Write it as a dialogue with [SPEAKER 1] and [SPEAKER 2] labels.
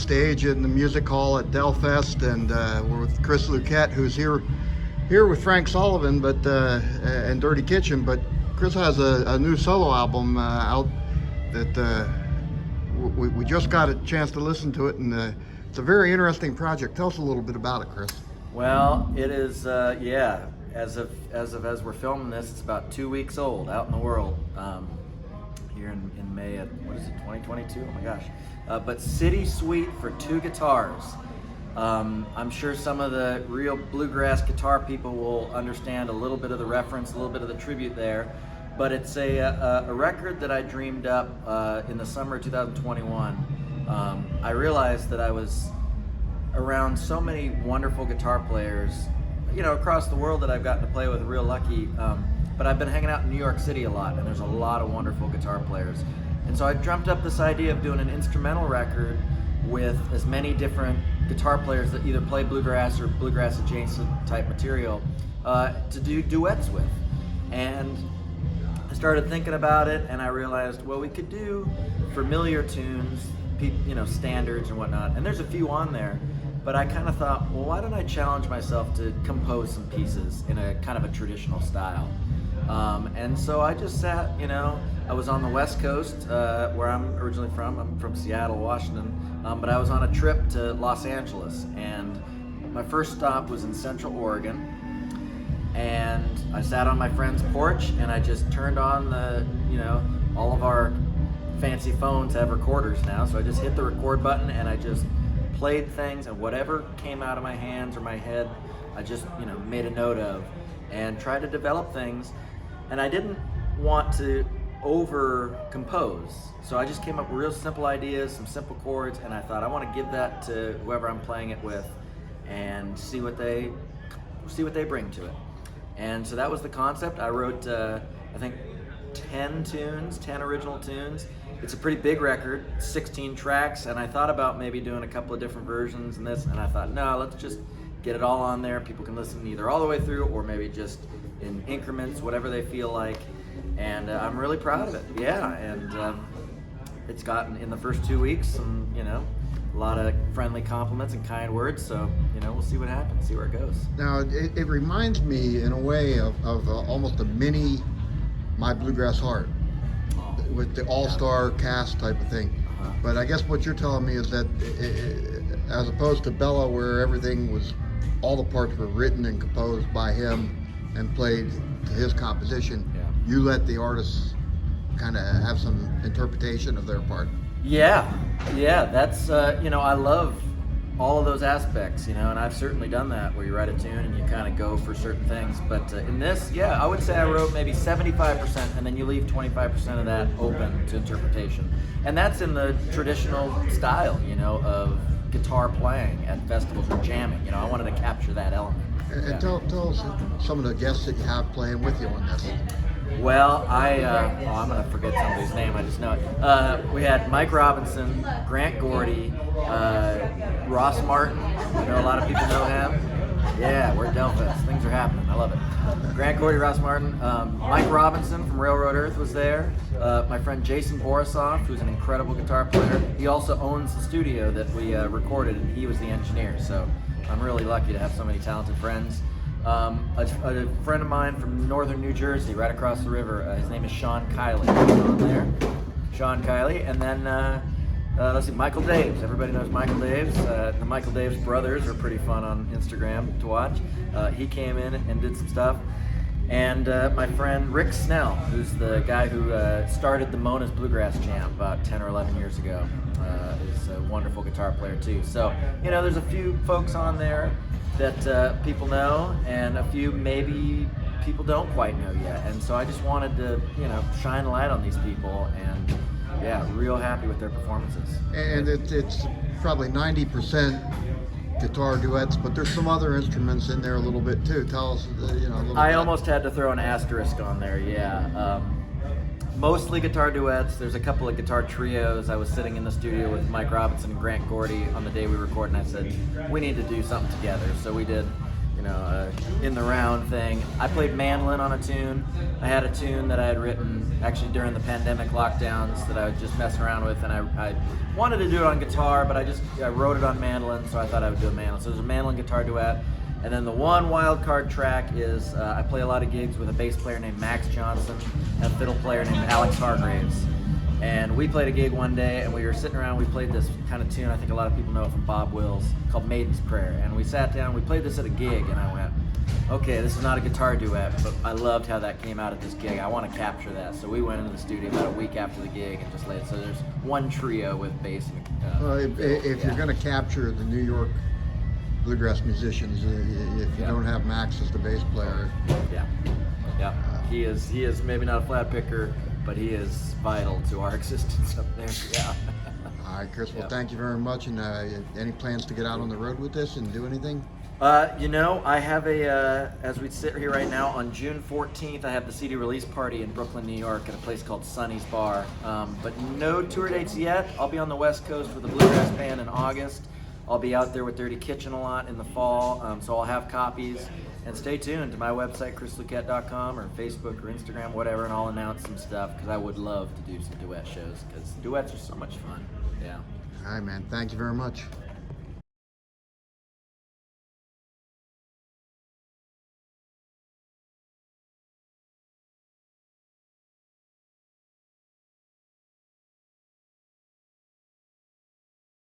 [SPEAKER 1] backstage in the music hall at Delfest, and we're with Chris Luquette, who's here with Frank Solivan, but and Dirty Kitchen. But Chris has a new solo album out that we just got a chance to listen to it, and it's a very interesting project. Tell us a little bit about it, Chris.
[SPEAKER 2] Well, it is, as we're filming this, it's about 2 weeks old, out in the world, here in May of, 2022? Oh my gosh. But City Suite for 2 guitars. I'm sure some of the real bluegrass guitar people will understand a little bit of the reference, a little bit of the tribute there. But it's a record that I dreamed up in the summer of 2021. I realized that I was around so many wonderful guitar players, across the world that I've gotten to play with, real lucky. But I've been hanging out in New York City a lot, and there's a lot of wonderful guitar players. And so I dreamt up this idea of doing an instrumental record with as many different guitar players that either play bluegrass or bluegrass adjacent type material to do duets with. And I started thinking about it, and I realized, well, we could do familiar tunes, standards and whatnot, and there's a few on there. But I kind of thought, well, why don't I challenge myself to compose some pieces in a kind of a traditional style? And so I just sat, I was on the West Coast, where I'm originally from. I'm from Seattle, Washington, but I was on a trip to Los Angeles, and my first stop was in Central Oregon, and I sat on my friend's porch, and I just turned on all of our fancy phones have recorders now, so I just hit the record button, and I just played things, and whatever came out of my hands or my head, I just made a note of and tried to develop things. And I didn't want to over compose, so I just came up with real simple ideas, some simple chords, and I thought I want to give that to whoever I'm playing it with and see what they bring to it. And so that was the concept. I wrote I think 10 original tunes. It's a pretty big record, 16 tracks, and I thought about maybe doing a couple of different versions and this, and I thought, no, let's just get it all on there. People can listen either all the way through or maybe just in increments, whatever they feel like. And I'm really proud of it. Yeah, and it's gotten, in the first 2 weeks, some, a lot of friendly compliments and kind words. So, we'll see what happens, see where it goes.
[SPEAKER 1] Now, it reminds me in a way of almost a mini My Bluegrass Heart, with the all-star cast type of thing. But I guess what you're telling me is that as opposed to Bella, where all the parts were written and composed by him and played to his composition, you let the artists kind of have some interpretation of their part. Yeah,
[SPEAKER 2] that's, I love all of those aspects, and I've certainly done that, where you write a tune and you kind of go for certain things. But in this, I would say I wrote maybe 75%, and then you leave 25% of that open to interpretation. And that's in the traditional style, of guitar playing at festivals or jamming. I wanted to capture that element.
[SPEAKER 1] And tell us some of the guests that you have playing with you on this.
[SPEAKER 2] Well, I'm going to forget somebody's name, I just know it. We had Mike Robinson, Grant Gordy, Ross Martin. A lot of people know him. Yeah, we're at Delfest. Things are happening. I love it. Grant Gordy, Ross Martin. Mike Robinson from Railroad Earth was there. My friend Jason Borisoff, who's an incredible guitar player. He also owns the studio that we recorded, and he was the engineer. So I'm really lucky to have so many talented friends. A friend of mine from northern New Jersey, right across the river, his name is Sean Kiley. On there, Sean Kiley. And then let's see, Michael Daves. Everybody knows Michael Daves. The Michael Daves brothers are pretty fun on Instagram to watch. He came in and did some stuff. And my friend Rick Snell, who's the guy who started the Mona's Bluegrass Jam about 10 or 11 years ago, is a wonderful guitar player too. So, there's a few folks on there that people know, and a few maybe people don't quite know yet. And so I just wanted to, shine a light on these people, and real happy with their performances.
[SPEAKER 1] And it's probably 90% guitar duets, but there's some other instruments in there a little bit too. Tell us, a little
[SPEAKER 2] I
[SPEAKER 1] bit.
[SPEAKER 2] almost had to throw an asterisk on there, Mostly guitar duets. There's a couple of guitar trios. I was sitting in the studio with Mike Robinson and Grant Gordy on the day we recorded, and I said, we need to do something together. So we did, in the round thing. I played mandolin on a tune. I had a tune that I had written actually during the pandemic lockdowns that I was just messing around with, and I wanted to do it on guitar, but I wrote it on mandolin, so I thought I would do a mandolin. So there's a mandolin guitar duet. And then the one wild card track is I play a lot of gigs with a bass player named Max Johnson and a fiddle player named Alex Hargraves. And we played a gig one day, and we were sitting around. We played this kind of tune. I think a lot of people know it from Bob Wills, called Maiden's Prayer. And we sat down. We played this at a gig, and I went, okay, this is not a guitar duet, but I loved how that came out at this gig. I want to capture that. So we went into the studio about a week after the gig and just laid. So there's one trio with bass and
[SPEAKER 1] Well, if you're going to capture the New York bluegrass musicians, if you don't have Max as the bass player,
[SPEAKER 2] he is maybe not a flat picker, but he is vital to our existence up there. Yeah.
[SPEAKER 1] All right, Chris. Well, thank you very much. And any plans to get out on the road with this and do anything?
[SPEAKER 2] I have as we sit here right now, on June 14th, I have the CD release party in Brooklyn, New York at a place called Sonny's Bar. But no tour dates yet. I'll be on the West Coast with the Bluegrass Band in August. I'll be out there with Dirty Kitchen a lot in the fall, so I'll have copies. And stay tuned to my website, chrisluquette.com, or Facebook or Instagram, whatever, and I'll announce some stuff, because I would love to do some duet shows, because duets are so much fun. Yeah.
[SPEAKER 1] All right, man. Thank you very much.